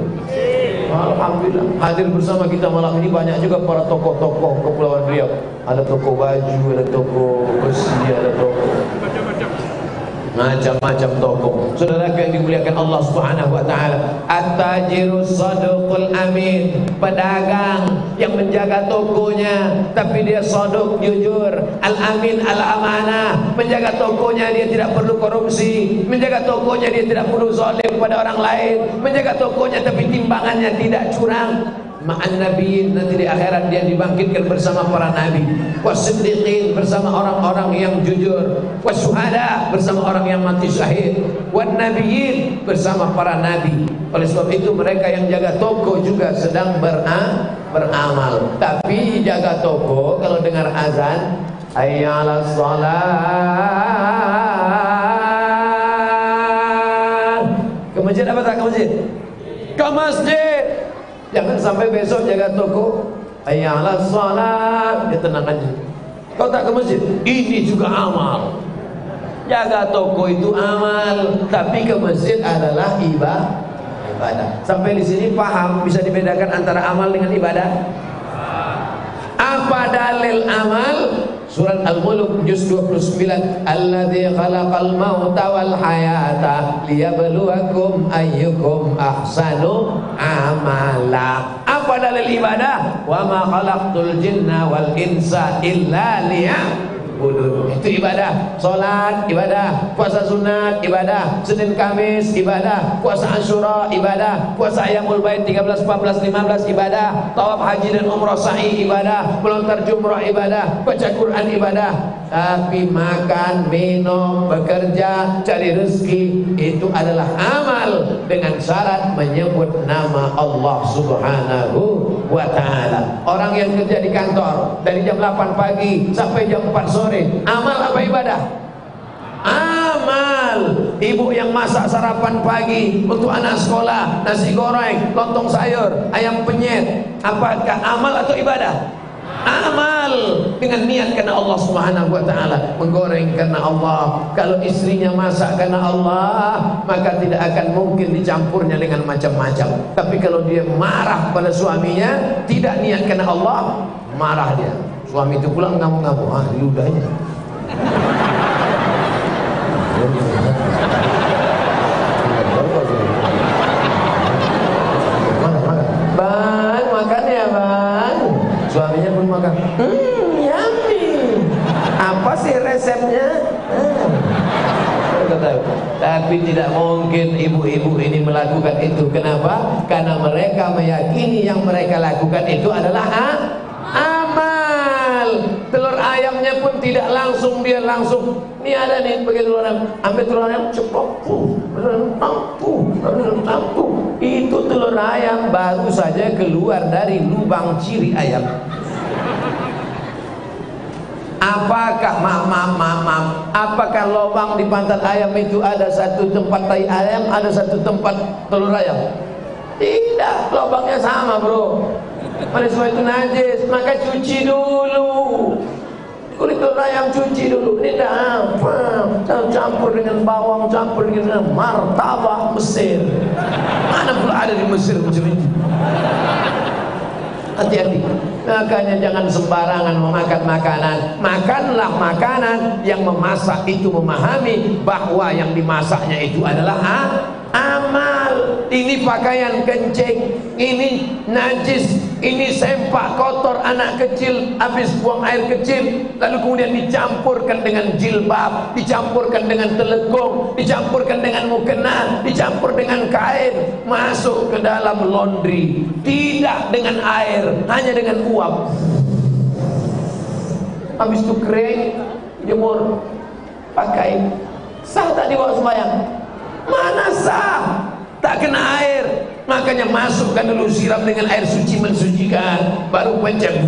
Alhamdulillah, hadir bersama kita malam ini banyak juga para tokoh-tokoh Kepulauan Riau. Ada toko baju, ada toko besi, ada toko macam-macam toko. Saudara yang dimuliakan Allah Subhanahu wa taala, at-tajirus shadiqul amin, pedagang yang menjaga tokonya tapi dia shadiq, jujur, al-amin, al-amanah, menjaga tokonya dia tidak perlu korupsi, menjaga tokonya dia tidak perlu zalim pada orang lain, menjaga tokonya tapi timbangannya tidak curang. Ma'an nabiyyin, nanti di akhirat dia dibangkitkan bersama para nabi, wasiddiqin, bersama orang-orang yang jujur, wasyuhada, bersama orang yang mati syahid, wan nabiyyin, bersama para nabi. Oleh sebab itu mereka yang jaga toko juga sedang beramal. Tapi jaga toko kalau dengar azan hayya 'alas shalah, ke masjid apa tak ke masjid? Ke masjid. Jangan sampai besok jaga toko hayya 'alas shalah, dia tenang aja. Kau tak ke masjid, ini juga amal. Jaga toko itu amal, tapi ke masjid adalah ibadah. Sampai di sini paham, bisa dibedakan antara amal dengan ibadah? Apa dalil amal? Surat Al-Mulk juz 29, Alladzi khalaqal mauta wal hayata liyabluwakum ayyukum ahsanu amala. Apa dalil ibadah? Wa ma khalaqtul jinna wal insa illa liya'budun. Itu ibadah. Salat ibadah, puasa sunat ibadah, Senin Kamis ibadah, puasa Asyura ibadah, puasa Ayyamul Bait 13, 14, 15 ibadah, tawaf haji dan umrah sa'i ibadah, melontar jumrah ibadah, baca Quran ibadah. Tapi makan, minum, bekerja, cari rezeki itu adalah amal dengan syarat menyebut nama Allah Subhanahu wa ta'ala. Orang yang kerja di kantor dari jam 8 pagi sampai jam 4 sore, amal apa ibadah? Amal. Ibu yang masak sarapan pagi untuk anak sekolah, nasi goreng, lontong sayur, ayam penyet, apakah amal atau ibadah? Amal, dengan niat karena Allah Subhanahu wa ta'ala, menggoreng karena Allah. Kalau istrinya masak karena Allah, maka tidak akan mungkin dicampurnya dengan macam-macam. Tapi kalau dia marah pada suaminya, tidak niat karena Allah, marah dia. Suami itu pulang ngamuk-ngamuk, ludahnya. Bang, makan ya bang. Suaminya pun makan. Yummy. Apa sih resepnya? Tapi tidak mungkin ibu-ibu ini melakukan itu. Kenapa? Karena mereka meyakini yang mereka lakukan itu adalah amal. Telur ayamnya pun tidak langsung dia langsung. Ini ada nih bagi telur ayam. Ambil telur ayam ceplok, tampu. Itu telur ayam baru saja keluar dari lubang ciri ayam. Apakah apakah lubang di pantat ayam itu ada satu tempat tai ayam, ada satu tempat telur ayam? Tidak, lubangnya sama, bro. Oleh sebab itu najis, maka cuci dulu. Kulit telur ayam cuci dulu. Ini dah apa? Campur dengan bawang, campur dengan martabak Mesir. Mana pula ada di Mesir macam ini? Hati-hati. Makanya jangan sembarangan memakan makanan. Makanlah makanan yang memasak itu memahami bahwa yang dimasaknya itu adalah amal. Ini pakaian kencing, ini najis, ini sempak kotor anak kecil habis buang air kecil, lalu kemudian dicampurkan dengan jilbab, dicampurkan dengan telekung, dicampurkan dengan mukena, dicampur dengan kain, masuk ke dalam laundry. Tidak dengan air, hanya dengan uap. Habis itu kering, jemur, pakai. Sah tak dibawa sembahyang? Mana sah? Tak kena air. Makanya masukkan dulu, siram dengan air suci mensucikan, baru pencet.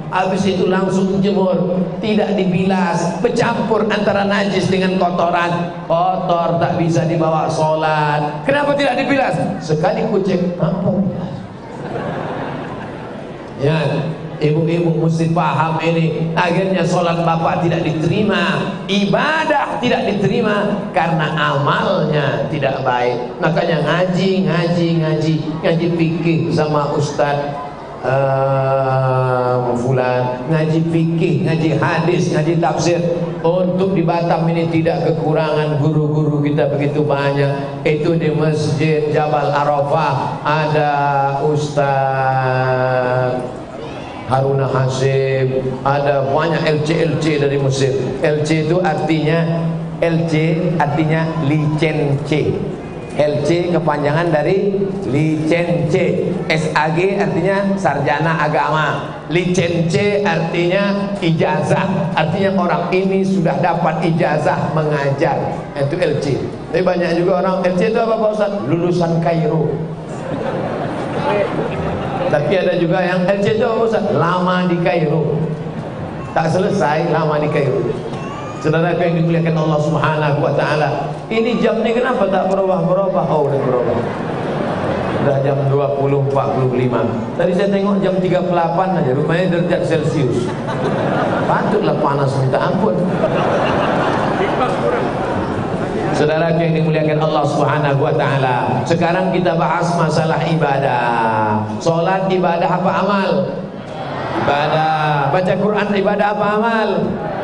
Habis itu langsung jemur, tidak dibilas, bercampur antara najis dengan kotoran. Kotor tak bisa dibawa sholat. Kenapa tidak dibilas? Sekali kucek, apa? Ya, ibu-ibu mesti paham ini. Akhirnya sholat bapak tidak diterima, ibadah tidak diterima karena amalnya tidak baik. Makanya ngaji fikih sama ustaz fulan, ngaji fikih, ngaji hadis, ngaji tafsir. Untuk di Batam ini tidak kekurangan guru-guru kita begitu banyak. Itu di Masjid Jabal Arafah ada Ustaz Haruna Hasim, ada banyak LC dari Mesir. LC itu artinya licence. LC kepanjangan dari licence. SAG artinya sarjana agama. Licence artinya ijazah. Artinya orang ini sudah dapat ijazah mengajar. Itu LC. Tapi banyak juga orang LC itu apa Pak Ustaz? Lulusan Kairo. Tapi ada juga yang LC itu apa Ustaz? Lama di Kairo. Tak selesai lama di Kairo. Saudara yang dimuliakan Allah Subhanahu wa taala. Ini jam ni kenapa tak berubah-berubah? Oh, dah berubah. Dah jam 20.45. Tadi saya tengok jam 38 aja, rupanya derajat Celcius. Patutlah panas minta ampun. Saudara yang dimuliakan Allah Subhanahu wa taala. Sekarang kita bahas masalah ibadah. Salat ibadah apa amal? Ibadah. Baca Quran ibadah apa amal?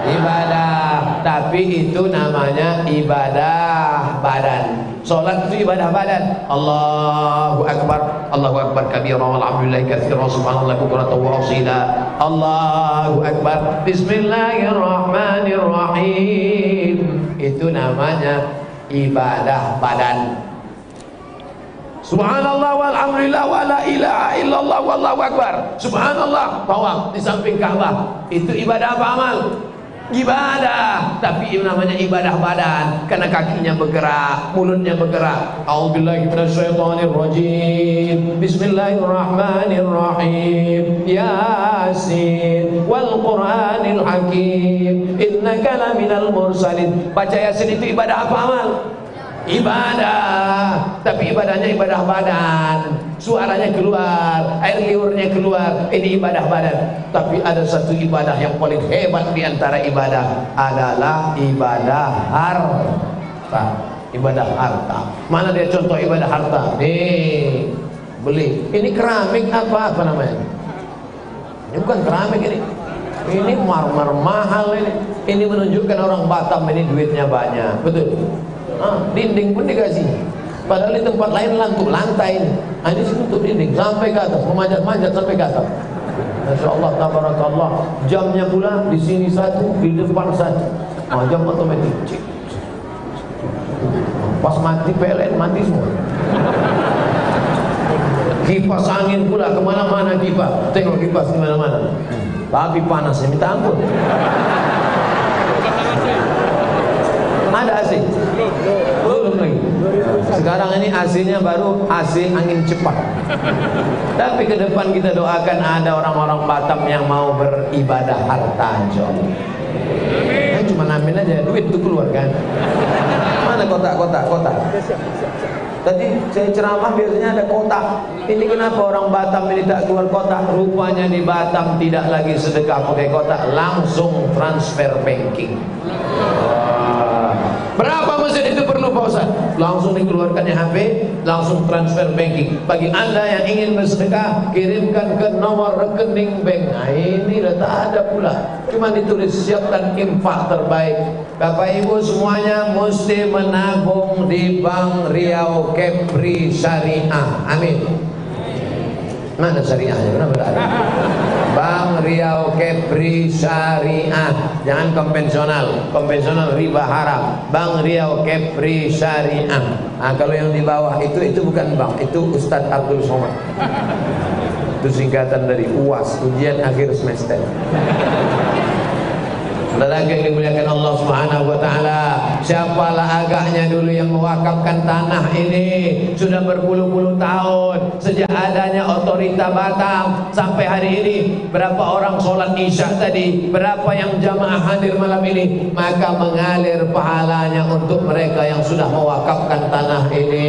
Ibadah. Tapi itu namanya ibadah badan. Salat itu ibadah badan. Allahu Akbar, Allahu Akbar kabira walhamdulillahi katsira subhanallah bukratan wa asila. Allahu Akbar. Bismillahirrahmanirrahim. Itu namanya ibadah badan. Subhanallah walhamdulillah wala ilaha illallah wallahu akbar. Subhanallah tawaf di samping Ka'bah. Itu ibadah apa amal? Ibadah. Tapi ini namanya ibadah badan karena kakinya bergerak, mulutnya bergerak. A'udzubillahi minasyaitonirrajim. Bismillahirrahmanirrahim. Yasin wal Qur'anil Hakim. Innaka laminal mursalin. Baca Yasin itu ibadah apa amal? Ibadah. Tapi ibadahnya ibadah badan, suaranya keluar, air liurnya keluar. Ini ibadah badan. Tapi ada satu ibadah yang paling hebat di antara ibadah adalah ibadah harta. Ibadah harta. Mana dia contoh ibadah harta? Nih, beli. Ini keramik apa namanya? Ini bukan keramik ini. Ini marmer mahal ini. Ini menunjukkan orang Batam ini duitnya banyak. Betul. Dinding pun dikasih. Padahal di tempat lain untuk lantai ini. Ini sih untuk dinding sampai ke atas, memanjat-manjat sampai ke atas. Masya Allah, tabarakallah. Jamnya pula di sini satu, di depan satu. Jam otomatis. Pas mati PLN mati semua. Kipas angin pula kemana-mana kipas. Tengok kipas kemana-mana. Tapi panasnya minta ampun. Ada AC? Belum lagi. Sekarang ini AC-nya baru AC angin cepat. Tapi ke depan kita doakan ada orang-orang Batam yang mau beribadah harta, insyaallah. Cuma ambil aja duit itu keluar kan. Mana kotak. Tadi saya ceramah biasanya ada kotak. Ini kenapa orang Batam ini tak keluar kotak? Rupanya di Batam tidak lagi sedekah pakai kotak, langsung transfer banking. Berapa masjid itu perlu Pak Ustaz? Langsung dikeluarkannya HP, langsung transfer banking. Bagi anda yang ingin bersedekah, kirimkan ke nomor rekening bank. Nah ini dah tak ada pula, cuma ditulis siapkan infak terbaik. Bapak Ibu semuanya mesti menabung di Bank Riau Kepri Syariah. Amin. Mana syariahnya? Kenapa tak ada? Bank Riau Kepri Syariah. Jangan konvensional riba haram. Bank Riau Kepri Syariah. Nah, kalau yang di bawah itu bukan bank, itu Ustadz Abdul Somad. Itu singkatan dari UAS, ujian akhir semester. Saudara yang dimuliakan Allah Subhanahu wa taala, siapalah agaknya dulu yang mewakafkan tanah ini sudah berpuluh-puluh tahun sejak adanya otorita Batam sampai hari ini. Berapa orang sholat isya tadi, berapa yang jamaah hadir malam ini, maka mengalir pahalanya untuk mereka yang sudah mewakafkan tanah ini.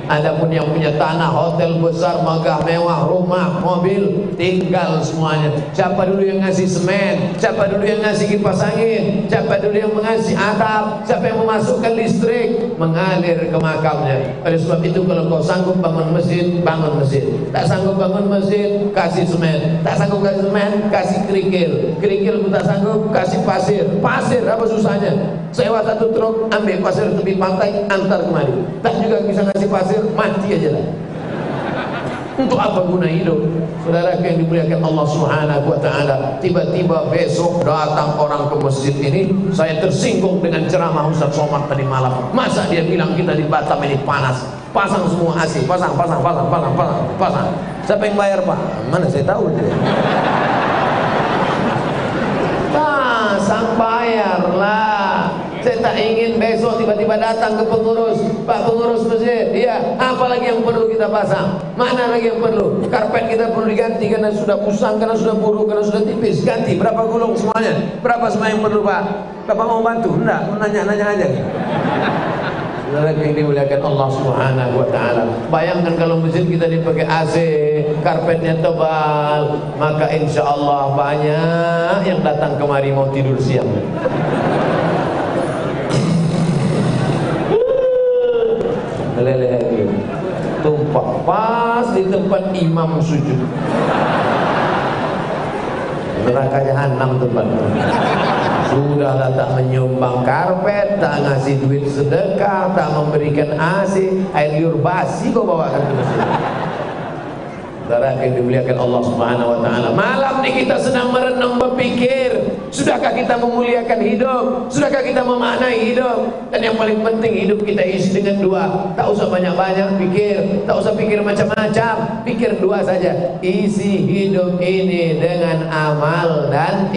Adapun yang punya tanah, hotel besar, megah, mewah, rumah, mobil, tinggal semuanya. Siapa dulu yang ngasih semen? Siapa dulu yang ngasih kipas angin? Siapa dulu yang mengasih atap? Siapa yang memasukkan listrik? Mengalir ke makamnya. Oleh sebab itu kalau kau sanggup bangun masjid, bangun masjid. Tak sanggup bangun masjid, kasih semen. Tak sanggup kasih semen, kasih kerikil. Kerikil pun tak sanggup, kasih pasir. Pasir apa susahnya? Sewa satu truk, ambil pasir tepi pantai, antar kemari. Tak juga bisa ngasih pasir, mati aja lah. Untuk apa guna hidup? Saudara yang dimuliakan Allah Subhanahu wa taala, tiba-tiba besok datang orang ke masjid ini. Saya tersinggung dengan ceramah Ustaz Somad tadi malam. Masa dia bilang kita di Batam ini panas? Pasang semua AC, pasang. Siapa yang bayar, Pak? Mana saya tahu dia. Pasang, bayarlah. Saya tak ingin besok tiba-tiba datang ke pengurus, Pak pengurus masjid, iya, apa lagi yang perlu kita pasang? Mana lagi yang perlu? Karpet kita perlu diganti karena sudah kusam, karena sudah buruk, karena sudah tipis. Ganti, berapa gulung semuanya? Berapa semua yang perlu, Pak? Bapak mau bantu? Enggak, mau nanya-nanya aja. Saudara yang dimuliakan Allah Subhanahu wa taala, bayangkan kalau masjid kita dipakai AC, karpetnya tebal, maka insya Allah banyak yang datang kemari mau tidur siang. Lele lagi tumpah pas di tempat imam sujud. Neraka jahanam tempat. Sudahlah tak menyumbang karpet, tak ngasih duit sedekah, tak memberikan AC, air liur basi kau bawakan ke masjid. Saudara yang dimuliakan Allah Subhanahu wa taala, malam ini kita sedang merenung berpikir, sudahkah kita memuliakan hidup? Sudahkah kita memaknai hidup? Dan yang paling penting hidup kita isi dengan dua. Tak usah banyak-banyak pikir, tak usah pikir macam-macam, pikir dua saja. Isi hidup ini dengan amal dan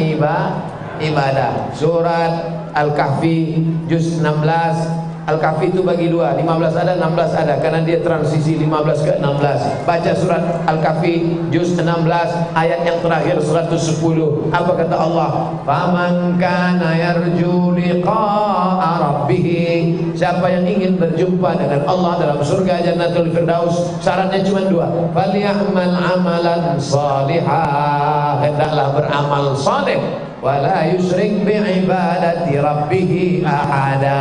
ibadah. Surat Al-Kahfi juz 16. Al-Kahfi itu bagi dua, 15 ada, 16 ada, karena dia transisi 15 ke 16. Baca surat Al-Kahfi juz 16 ayat yang terakhir 110. Apa kata Allah? Faman kana yarju liqa'a rabbih. Siapa yang ingin berjumpa dengan Allah dalam surga Jannatul Firdaus, syaratnya cuma dua. Falyamal amalan salihah. Hendaklah beramal saleh. Wala yusyrik bi'ibadati rabbih ahada.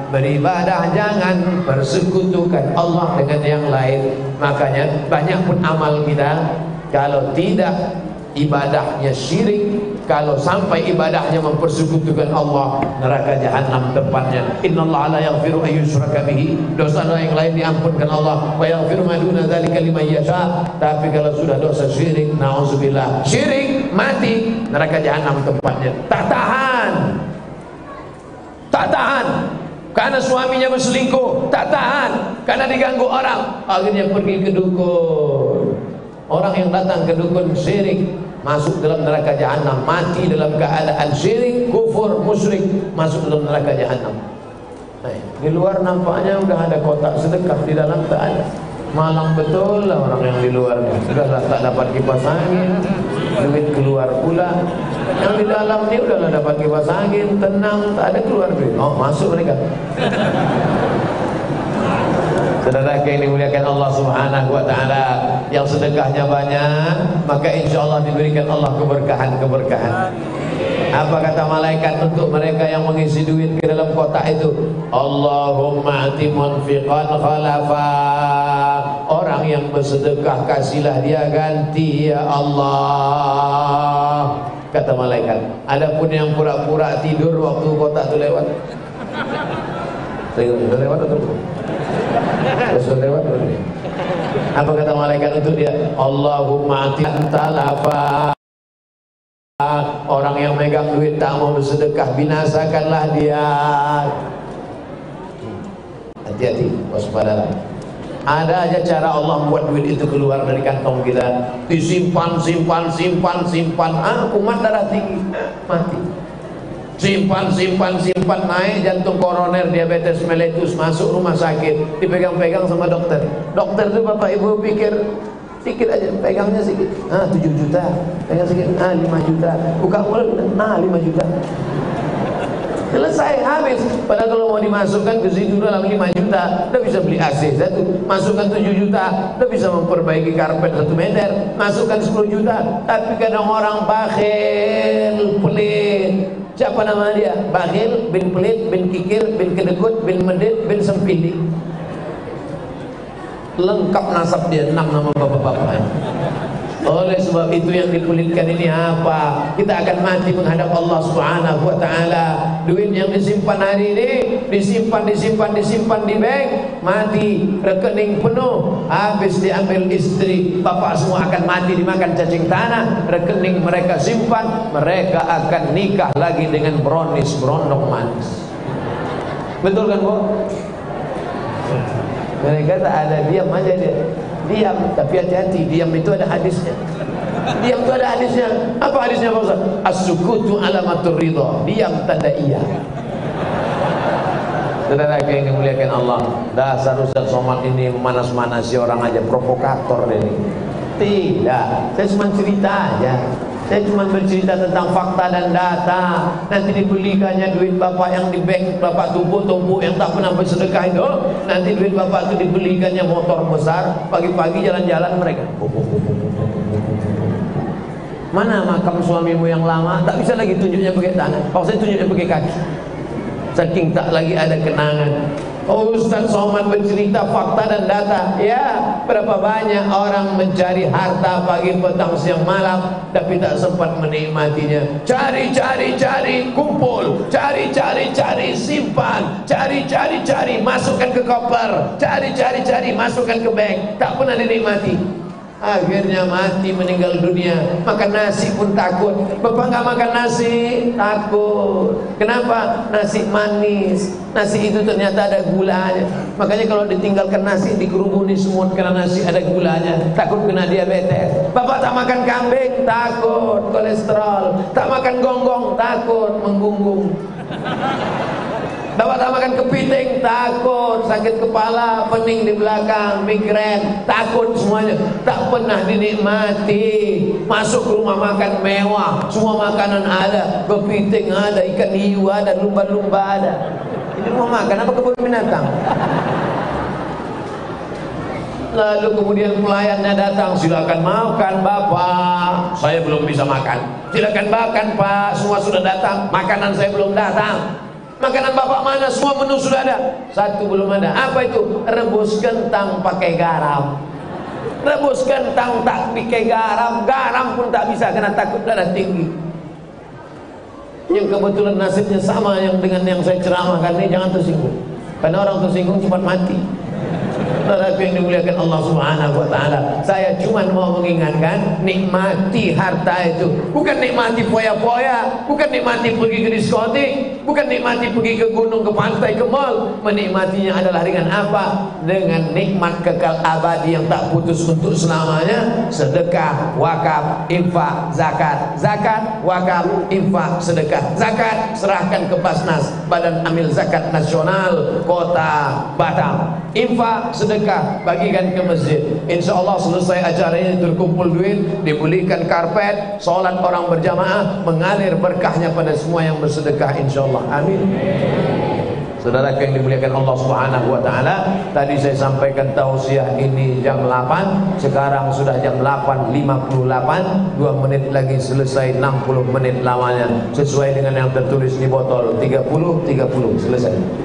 Beribadah jangan persekutukan Allah dengan yang lain. Makanya banyak pun amal kita, kalau tidak ibadahnya syirik, kalau sampai ibadahnya mempersekutukan Allah, neraka jahanam tempatnya. Innallaha la yaghfiru an yushraka bihi. Dosa yang lain diampunkan Allah. Wa yaghfiru ma duna dzalika liman yasha. Tapi kalau sudah dosa syirik, nauzubillah, syirik, mati, neraka jahanam tempatnya. Tak tahan. Karena suaminya berselingkuh, tak tahan. Karena diganggu orang, akhirnya pergi ke dukun. Orang yang datang ke dukun syirik, masuk dalam neraka jahanam, mati dalam keadaan syirik, kufur, musyrik, masuk dalam neraka jahanam. Di luar nampaknya udah ada kotak sedekah, di dalam tak ada. Malang betul lah orang yang di luar. Sudahlah tak dapat kipas angin, duit keluar pula. Yang di dalam ni udahlah dapat kipas angin, tenang, tak ada keluar duit. Oh, masuk mereka. Saudara yang dimuliakan Allah Subhanahu wa taala, yang sedekahnya banyak, maka insyaallah diberikan Allah keberkahan-keberkahan. Apa kata malaikat untuk mereka yang mengisi duit ke dalam kotak itu? Allahumma ati munfiqan khalafa. Orang yang bersedekah kasihlah dia ganti ya Allah. Kata malaikat. Adapun yang pura-pura tidur waktu kotak itu lewat. Sudah lewat atau belum? Sudah lewat belum? Apa kata malaikat untuk dia? Allahumma ati talafa. Orang yang megang duit tak mau bersedekah, binasakanlah dia. Hati-hati, waspadalah. Ada aja cara Allah buat duit itu keluar dari kantong kita. Disimpan, simpan, simpan, simpan. Kumat darah tinggi, mati. Simpan, simpan, simpan, naik jantung koroner, diabetes meletus, masuk rumah sakit, dipegang-pegang sama dokter. Dokter itu bapak ibu pikir sedikit aja, pegangnya sedikit, 7 juta, pegang sedikit, 5 juta, buka mulut, 5 juta, selesai, habis. Padahal kalau mau dimasukkan ke situ dalam 5 juta, udah bisa beli AC satu, masukkan 7 juta, udah bisa memperbaiki karpet 1 meter, masukkan 10 juta, tapi kadang orang bakhil, pelit. Siapa nama dia? Bakhil, bin pelit, bin kikir, bin kedekut, bin medit, bin sempili. Lengkap nasab dia, 6 nama bapak-bapak. Oleh sebab itu yang dipelitkan ini apa? Kita akan mati menghadap Allah Subhanahu wa taala. Duit yang disimpan hari ini disimpan di bank, mati rekening penuh, habis diambil istri, bapak semua akan mati dimakan cacing tanah. Rekening mereka simpan, mereka akan nikah lagi dengan brownies berondong manis. Betul kan, Bu? Mereka tak ada, diam aja dia. Diam, tapi hati-hati, diam itu ada hadisnya. Diam itu ada hadisnya. Apa hadisnya Pak Ustaz? As-sukutu alamatur ridha. Diam tanda iya. Saudara yang dimuliakan Allah, dasar Ustaz Somad ini manas-manasi orang aja, provokator ini. Tidak, saya cuma cerita aja. Saya cuma bercerita tentang fakta dan data. Nanti dibelikannya duit bapak yang di bank, bapak tumpuk-tumpuk yang tak pernah bersedekah itu. Nanti duit bapak itu dibelikannya motor besar. Pagi-pagi jalan-jalan mereka. Mana makam suamimu yang lama? Tak bisa lagi tunjuknya pakai tangan. Kalau saya tunjuknya pakai kaki. Saking tak lagi ada kenangan. Oh, Ustaz Somad bercerita fakta dan data. Ya, berapa banyak orang mencari harta pagi, petang, siang, malam, tapi tak sempat menikmatinya. Cari, kumpul. Cari, simpan. Cari, masukkan ke koper. Cari, masukkan ke bank. Tak pernah dinikmati. Akhirnya mati, meninggal dunia. Makan nasi pun takut. Bapak nggak makan nasi, takut. Kenapa? Nasi manis. Nasi itu ternyata ada gulanya. Makanya kalau ditinggalkan nasi dikerubuni semut karena nasi ada gulanya. Takut kena diabetes. Bapak tak makan kambing, takut kolesterol. Tak makan gonggong, takut menggunggung. Bapak tak makan kepiting, takut sakit kepala, pening di belakang, migrain, takut semuanya. Tak pernah dinikmati. Masuk ke rumah makan mewah, semua makanan ada, kepiting ada, ikan hiu ada, lumba-lumba ada. Ini rumah makan apa kebun binatang? Lalu kemudian pelayannya datang, silakan makan Bapak, saya belum bisa makan. Silakan makan Pak, semua sudah datang, makanan saya belum datang. Makanan Bapak mana? Semua menu sudah ada. Satu belum ada. Apa itu? Rebus kentang pakai garam. Rebus kentang tak pakai garam. Garam pun tak bisa karena takut darah tinggi. Yang kebetulan nasibnya sama yang dengan yang saya ceramahkan ini, jangan tersinggung. Karena orang tersinggung cepat mati. Saudara yang dimuliakan Allah Subhanahu wa taala, saya cuma mau mengingatkan, nikmati harta itu, bukan nikmati foya-foya, bukan nikmati pergi ke diskotik, bukan nikmati pergi ke gunung, ke pantai, ke mall. Menikmatinya adalah dengan apa? Dengan nikmat kekal abadi yang tak putus untuk selamanya. Sedekah, wakaf, infak, zakat. Zakat, wakaf, infak, sedekah. Zakat serahkan ke Basnas, Badan Amil Zakat Nasional Kota Batam. Infak, sedekah, bagikan ke masjid. Insya Allah selesai acaranya terkumpul duit, dibelikan karpet, sholat orang berjamaah, mengalir berkahnya pada semua yang bersedekah, insya Allah. Amin. Saudara yang dimuliakan Allah Subhanahu wa taala, tadi saya sampaikan tausiah ini jam 8, sekarang sudah jam 8.58, 2 menit lagi selesai 60 menit lamanya, sesuai dengan yang tertulis di botol, 30 selesai.